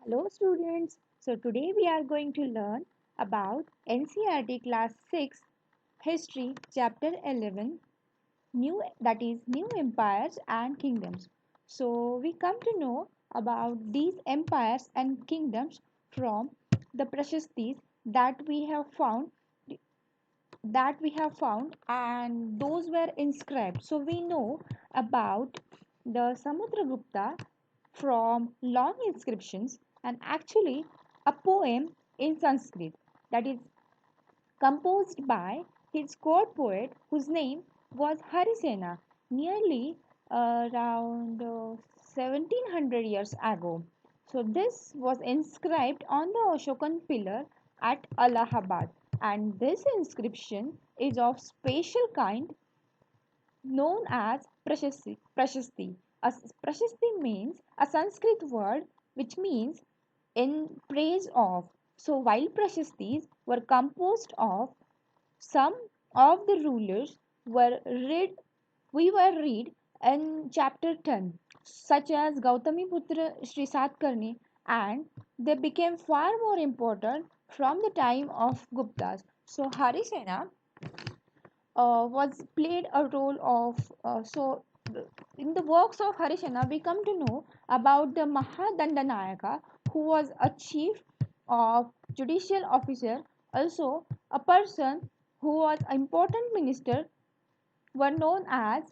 Hello students. So today we are going to learn about NCERT Class 6 History Chapter 11 New Empires and Kingdoms. So we come to know about these empires and kingdoms from the prashastis that we have found and those were inscribed. So we know about the Samudragupta from long inscriptions and actually a poem in Sanskrit that is composed by his court poet whose name was Harisena nearly around 1700 years ago. So this was inscribed on the Ashokan pillar at Allahabad, and this inscription is of special kind known as prashasti. Prashasti. Prashasti means a Sanskrit word which means in praise of. So while prashastis were composed of some of the rulers were read we were read in chapter 10 such as Gautami Putra Sri Satkarni, and they became far more important from the time of Guptas. So Harisena was played a role of in the works of Harisena we come to know about the Mahadandanayaka, who was a chief of judicial officer, also a person who was important minister were known as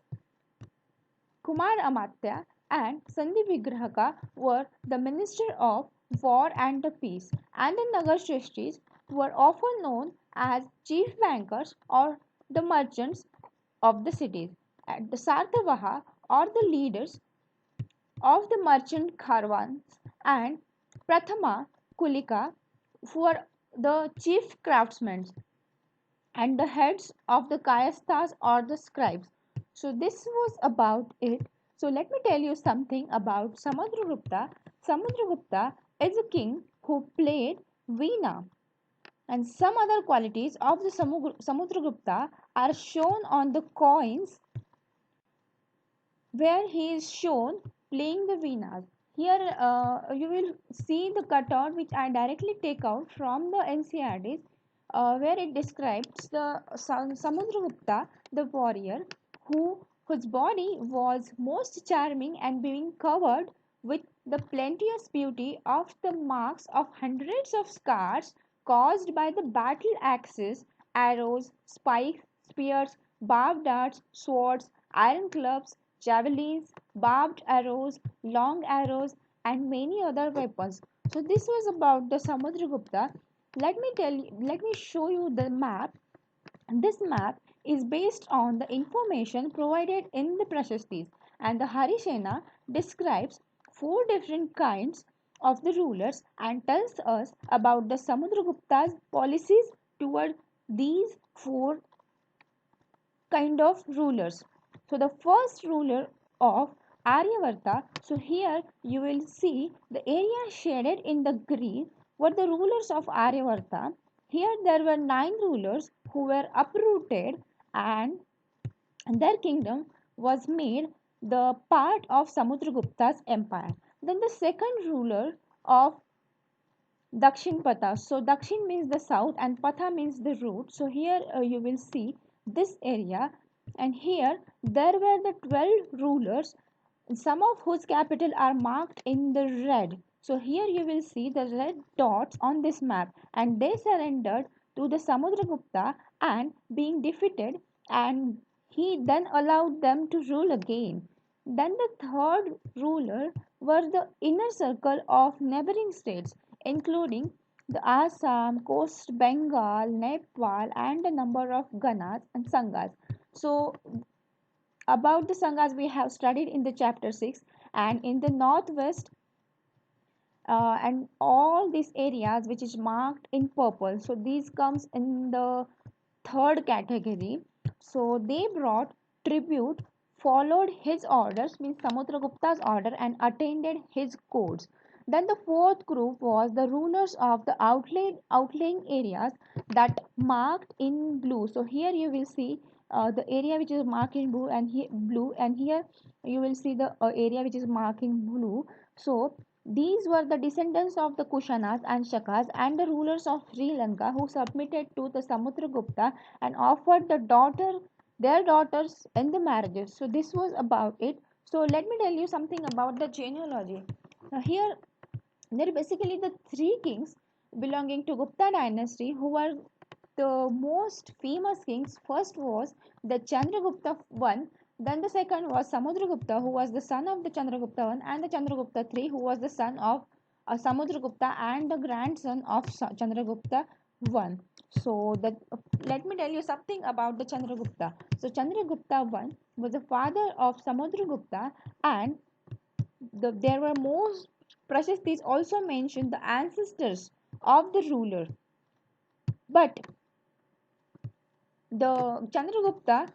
Kumar Amatya, and Sandhi Vigrahaka were the minister of war and the peace, and the Nagar Shreshtis were often known as chief bankers or the merchants of the cities. And the Sartavaha or the leaders of the merchant caravans, and Prathama Kulika were the chief craftsmen and the heads of the kayasthas or the scribes. So this was about it. So let me tell you something about Samudragupta. Samudragupta is a king who played Veena, and some other qualities of the Samudragupta are shown on the coins where he is shown playing the Veenas. Here you will see the cutout which I directly take out from the NCERTs, where it describes the Samudragupta, the warrior, whose body was most charming and being covered with the plenteous beauty of the marks of hundreds of scars caused by the battle axes, arrows, spikes, spears, barbed darts, swords, iron clubs, javelins, barbed arrows, long arrows, and many other weapons. So this was about the Samudragupta. Let me show you the map. This map is based on the information provided in the Prashastis, and the Harisena describes four different kinds of the rulers and tells us about the Samudragupta's policies toward these four kind of rulers. So the first ruler of Aryavarta, so here you will see the area shaded in the green were the rulers of Aryavarta. Here there were 9 rulers who were uprooted, and their kingdom was made the part of Samudragupta's empire. Then the second ruler of Dakshin Patha. So Dakshin means the south and Patha means the root. So here you will see this area, and here there were the 12 rulers, some of whose capital are marked in the red. So here you will see the red dots on this map, and they surrendered to the Samudragupta and being defeated, and he then allowed them to rule again. Then the third ruler were the inner circle of neighboring states, including the Assam, Coast Bengal, Nepal, and a number of Ganas and Sangas. So about the Sangas we have studied in the chapter 6, and in the northwest and all these areas which is marked in purple, so these comes in the third category. So they brought tribute, followed his orders, means Samudragupta's order, and attended his codes. Then the fourth group was the rulers of the outlying areas that marked in blue. So here you will see the area which is marked in blue, and here you will see the area which is marked in blue. So These were the descendants of the Kushanas and Shakas and the rulers of Sri Lanka who submitted to the Samudragupta and offered their daughters in the marriages. So this was about it. So let me tell you something about the genealogy. Now here there are basically the three kings belonging to Gupta dynasty who were the most famous kings. First was the Chandragupta one, then the second was Samudragupta, who was the son of the Chandragupta one, and the Chandragupta three, who was the son of Samudragupta and the grandson of Chandragupta one. So that let me tell you something about the Chandragupta. So Chandragupta one was the father of Samudragupta, and there were most Prashastis also mentioned the ancestors of the ruler. But the Chandragupta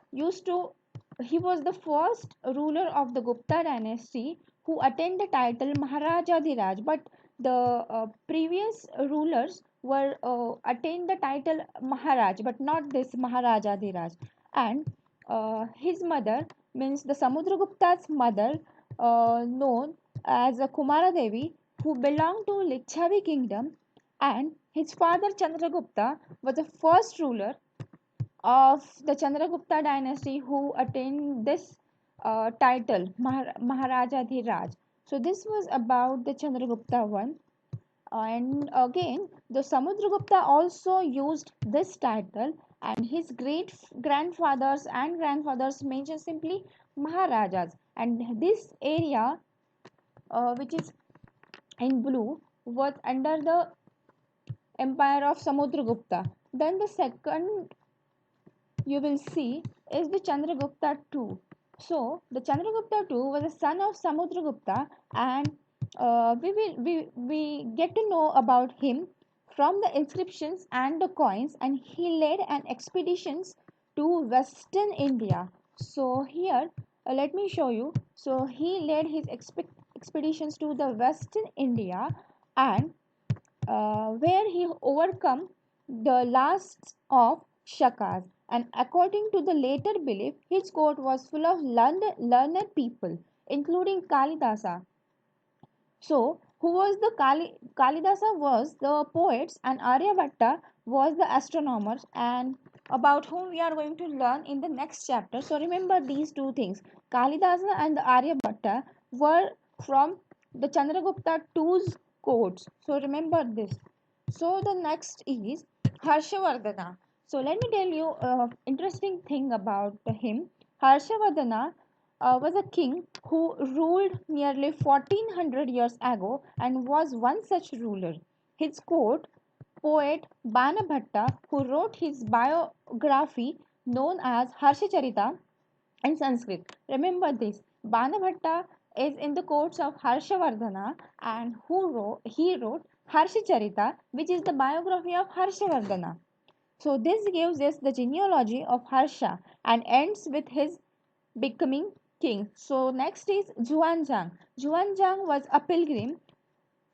he was the first ruler of the Gupta dynasty who attained the title Maharaja Dhiraj, but the previous rulers were attained the title Maharaj, but not this Maharaja Dhiraj. And his mother, means the Samudragupta's mother, known as Kumara Devi, who belonged to Lichavi kingdom, and his father Chandragupta was the first ruler of the Chandragupta dynasty who attained this title, Maharaja Dhiraj. So this was about the Chandragupta one. And again, the Samudragupta also used this title, and his great grandfathers and grandfathers mentioned simply Maharajas. And this area, which is in blue, was under the empire of Samudragupta. Then the second you will see is the Chandragupta II. So the Chandragupta II was a son of Samudragupta, and we get to know about him from the inscriptions and the coins, and he led an expeditions to Western India. So here, let me show you. So he led his expeditions to the Western India, and where he overcome the last of Shakas. And according to the later belief, his court was full of learned people, including Kalidasa. So, who was the Kalidasa was the poets, and Aryabhatta was the astronomers, and about whom we are going to learn in the next chapter. So, remember these two things. Kalidasa and the Aryabhatta were from the Chandragupta II's courts. So, remember this. So, the next is Harshavardhana. So, let me tell you interesting thing about him. Harshavardhana was a king who ruled nearly 1400 years ago and was one such ruler. His court poet Banabhatta, who wrote his biography known as Harshacharita in Sanskrit. Remember this. Banabhatta is in the courts of Harshavardhana, and he wrote Harshacharita, which is the biography of Harshavardhana. So this gives us the genealogy of Harsha and ends with his becoming king. So next is Zhuanzhang. Zhuanzhang was a pilgrim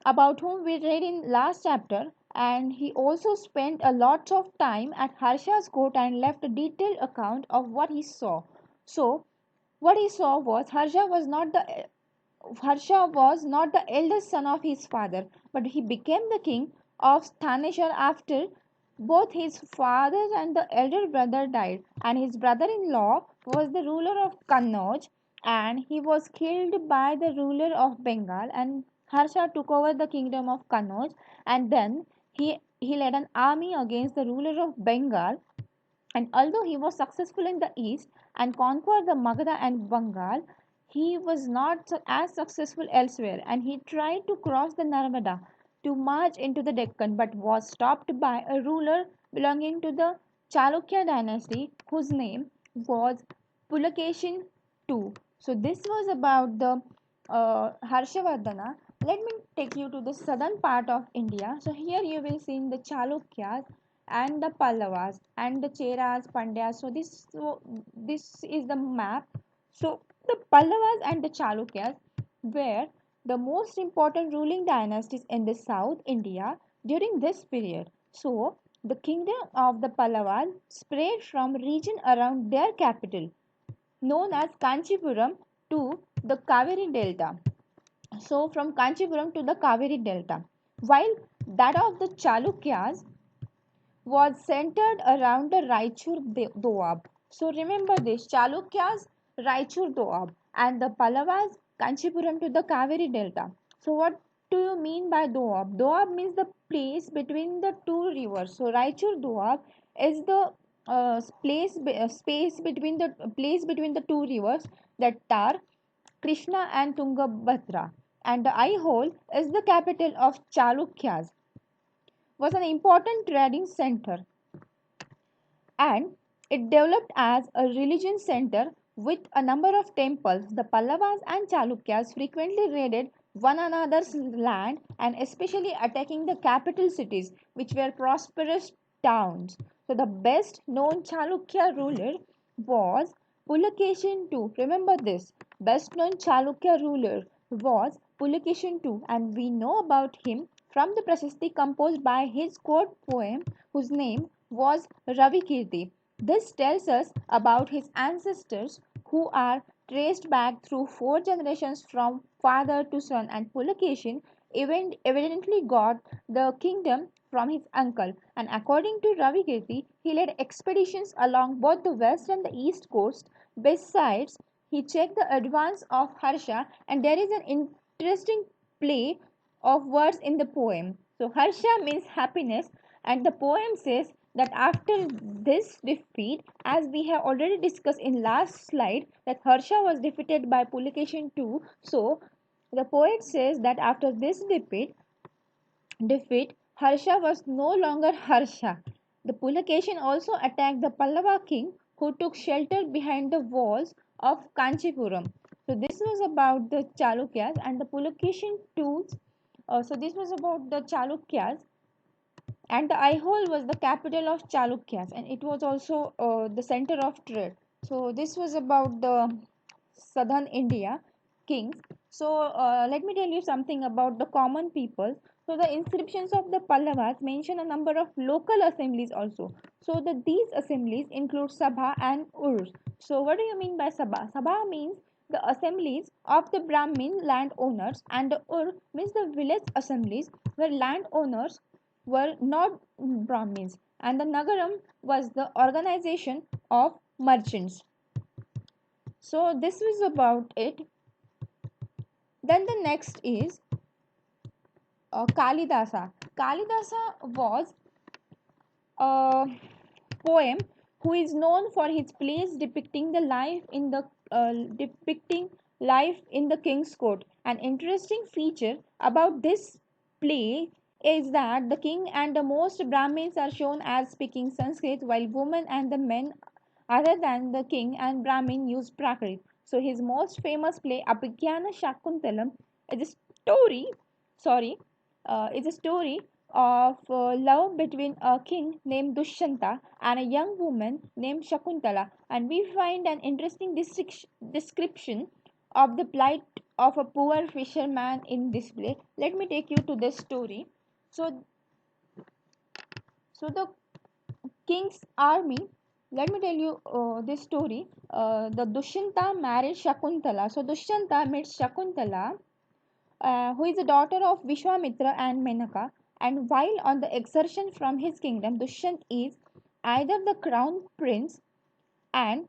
about whom we read in last chapter, and he also spent a lot of time at Harsha's court and left a detailed account of what he saw. So what he saw was Harsha was not the eldest son of his father, but he became the king of Thaneshwar after both his father and the elder brother died, and his brother-in-law was the ruler of Kannauj, and he was killed by the ruler of Bengal, and Harsha took over the kingdom of Kannauj, and then he led an army against the ruler of Bengal, and although he was successful in the east and conquered the Magadha and Bengal, he was not as successful elsewhere, and he tried to cross the Narmada to march into the Deccan, but was stopped by a ruler belonging to the Chalukya dynasty whose name was Pulakeshin II. So this was about the Harshavardhana. Let me take you to the southern part of India. So here you will see in the Chalukyas and the Pallavas and the Cheras, Pandyas. So this is the map. So the Pallavas and the Chalukyas were the most important ruling dynasties in the South India during this period. So the kingdom of the Pallavas spread from region around their capital, known as Kanchipuram, to the Kaveri Delta. so from Kanchipuram to the Kaveri Delta, while that of the Chalukyas was centered around the Raichur Doab. So remember this, Chalukyas, Raichur Doab, and the Pallavas, Kanchipuram to the Kaveri Delta. So what do you mean by Doab? Doab means the place between the two rivers. So Raichur Doab is the place between the two rivers, that Tar, Krishna and Tungabhadra. And the Aihole is the capital of Chalukyas, was an important trading center, and it developed as a religion center with a number of temples. The Pallavas and Chalukyas frequently raided one another's land and especially attacking the capital cities, which were prosperous towns. So, the best known Chalukya ruler was Pulakeshin II. Remember this, best known Chalukya ruler was Pulakeshin II, and we know about him from the Prasasti composed by his court poem, whose name was Ravikirti. This tells us about his ancestors who are traced back through four generations from father to son, and Pulakeshin evidently got the kingdom from his uncle. And according to Ravikirti, he led expeditions along both the west and the east coast. Besides, he checked the advance of Harsha, and there is an interesting play of words in the poem. So Harsha means happiness, and the poem says that after this defeat, as we have already discussed in last slide, that Harsha was defeated by Pulikeshin too. So the poet says that after this defeat, Harsha was no longer Harsha. The Pulakeshin also attacked the Pallava king, who took shelter behind the walls of Kanchipuram. So this was about the Chalukyas, and the Pulakeshin too. So this was about the Chalukyas, and the Aihole was the capital of Chalukyas, and it was also the center of trade. So this was about the southern India kings. So let me tell you something about the common people. So the inscriptions of the Pallavas mention a number of local assemblies also. So these assemblies include Sabha and Urs. So what do you mean by Sabha? Sabha means the assemblies of the Brahmin landowners, and the Ur means the village assemblies where landowners were not Brahmins, and the Nagaram was the organization of merchants. So this was about it. Then the next is Kalidasa. Kalidasa was a poem who is known for his plays depicting life in the king's court. An interesting feature about this play is that the king and the most Brahmins are shown as speaking Sanskrit, while women and the men other than the king and Brahmin use Prakrit. So his most famous play, Abhigyana Shakuntalam, is a story. Sorry, is a story of love between a king named Dushyanta and a young woman named Shakuntala, and we find an interesting description of the plight of a poor fisherman in this play. Let me take you to this story. So, the king's army. Let me tell you this story. The Dushyanta married Shakuntala. So Dushyanta meets Shakuntala, who is the daughter of Vishwamitra and Menaka. And while on the exertion from his kingdom, Dushyant is either the crown prince, and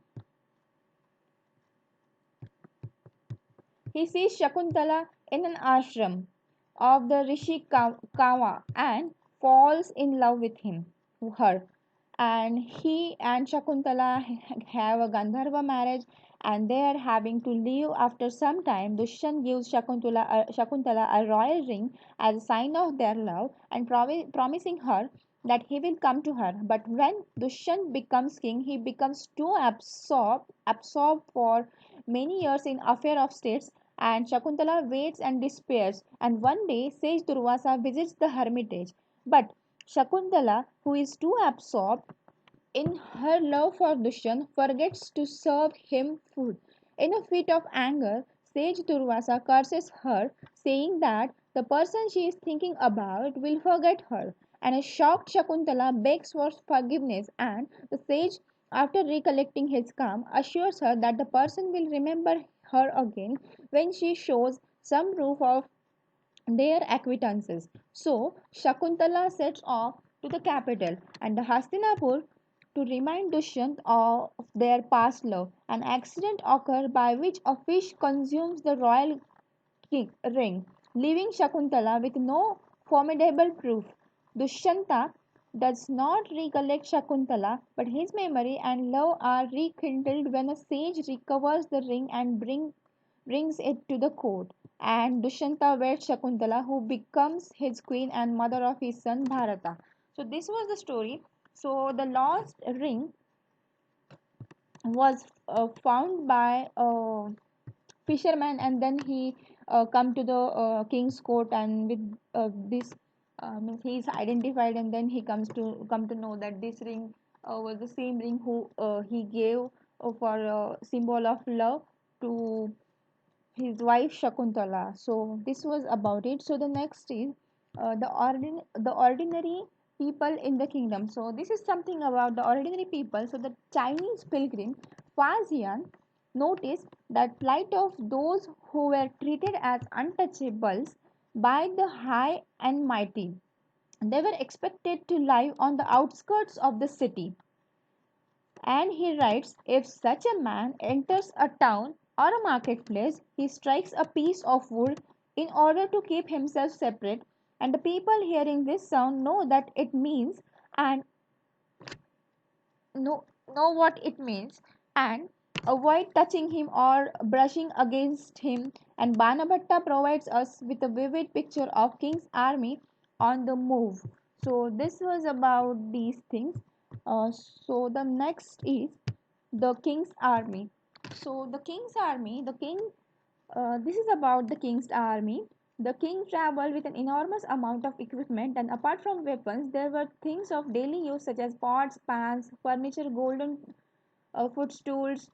he sees Shakuntala in an ashram of the Rishi Kawa and falls in love with her. And he and Shakuntala have a Gandharva marriage, and they are having to leave after some time. Dushyant gives Shakuntala a royal ring as a sign of their love, and promising her that he will come to her. But when Dushyant becomes king, he becomes too absorbed for many years in affair of states, and Shakuntala waits and despairs. And one day, sage Durvasa visits the hermitage. But Shakuntala, who is too absorbed in her love for Dushyant, forgets to serve him food. In a fit of anger, sage Durvasa curses her, saying that the person she is thinking about will forget her. And a shocked Shakuntala begs for forgiveness, and the sage, after recollecting his calm, assures her that the person will remember her again when she shows some proof of their acquaintances. So Shakuntala sets off to the capital and the Hastinapur to remind Dushyant of their past love. An accident occurs by which a fish consumes the royal ring, leaving Shakuntala with no formidable proof. Dushyanta does not recollect Shakuntala, but his memory and love are rekindled when a sage recovers the ring and brings it to the court. And Dushyanta weds Shakuntala, who becomes his queen and mother of his son Bharata. So this was the story. So the lost ring was found by fisherman, and then he come to the king's court, and with this means he is identified, and then he come to know that this ring was the same ring who he gave for symbol of love to his wife Shakuntala. So this was about it. So the next is the ordinary people in the kingdom. So this is something about the ordinary people. So the Chinese pilgrim Faxian noticed that plight of those who were treated as untouchables by the high and mighty. They were expected to live on the outskirts of the city, and he writes, if such a man enters a town or a marketplace, he strikes a piece of wood in order to keep himself separate, and the people hearing this sound know that it means and know what it means and avoid touching him or brushing against him. And Banabhatta provides us with a vivid picture of king's army on the move. So this was about these things. So the next is the king's army. So the king's army, this is about the king's army. The king traveled with an enormous amount of equipment, and apart from weapons, there were things of daily use such as pots, pans, furniture, golden footstools,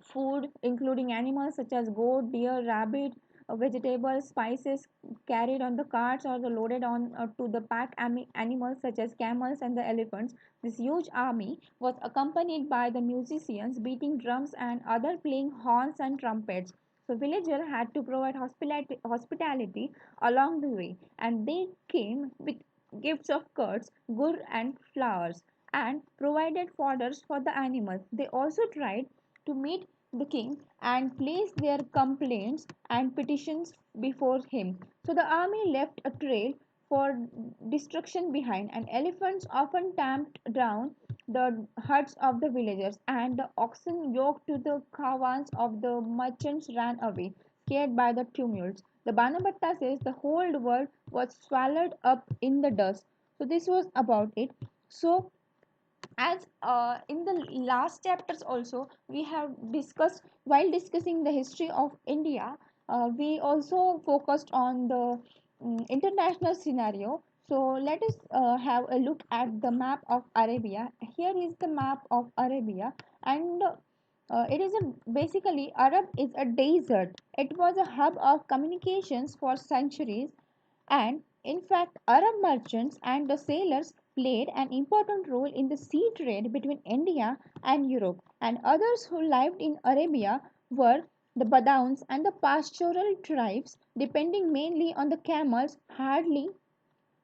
food, including animals such as goat, deer, rabbit, vegetables, spices carried on the carts or loaded on to the pack animals such as camels and the elephants. This huge army was accompanied by the musicians beating drums and other playing horns and trumpets. So villagers had to provide hospitality along the way, and they came with gifts of curds, gur, and flowers, and provided fodders for the animals. They also tried to meet the king and place their complaints and petitions before him. So the army left a trail for destruction behind, and elephants often tamped down the huts of the villagers, and the oxen yoked to the caravans of the merchants ran away, scared by the tumults. The Banabhatta says the whole world was swallowed up in the dust. So this was about it. So as in the last chapters also we have discussed, while discussing the history of India, we also focused on the international scenario. So let us have a look at the map of Arabia. Here is the map of Arabia, and it is basically Arab is a desert. It was a hub of communications for centuries, and in fact, Arab merchants and the sailors played an important role in the sea trade between India and Europe. And others who lived in Arabia were the Badawans and the pastoral tribes, depending mainly on the camels, hardly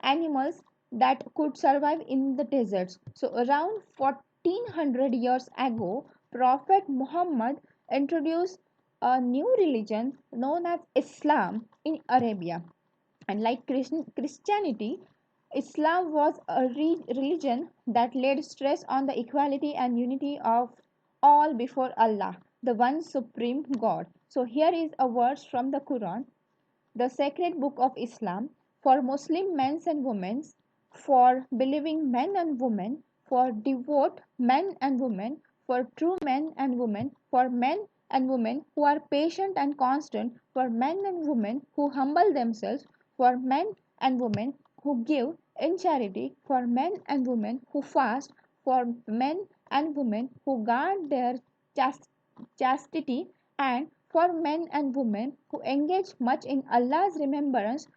animals that could survive in the deserts. So, around 1400 years ago, Prophet Muhammad introduced a new religion known as Islam in Arabia. And like Christianity, Islam was a religion that laid stress on the equality and unity of all before Allah, the one supreme God. So here is a verse from the Quran, the sacred book of Islam, for Muslim men and women, for believing men and women, for devout men and women, for true men and women, for men and women who are patient and constant, for men and women who humble themselves, for men and women who give in charity, for men and women who fast, for men and women who guard their chastity chastity, and for men and women who engage much in Allah's remembrance.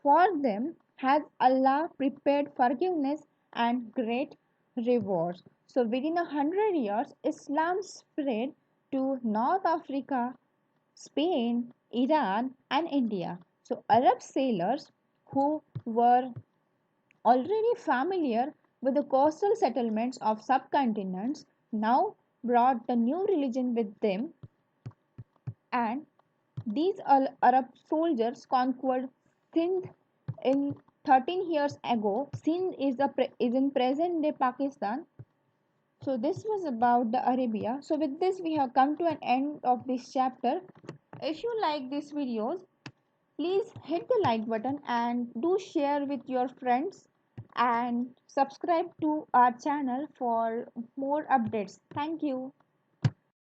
For them has Allah prepared forgiveness and great rewards. So within 100 years, Islam spread to North Africa, Spain, Iran, and India. So, Arab sailors who were already familiar with the coastal settlements of subcontinents now brought the new religion with them, and these Arab soldiers conquered Sindh in 13 years ago. Sindh is in present day Pakistan. So this was about the Arabia. So with this we have come to an end of this chapter. If you like these videos, please hit the like button and do share with your friends and subscribe to our channel for more updates. Thank you.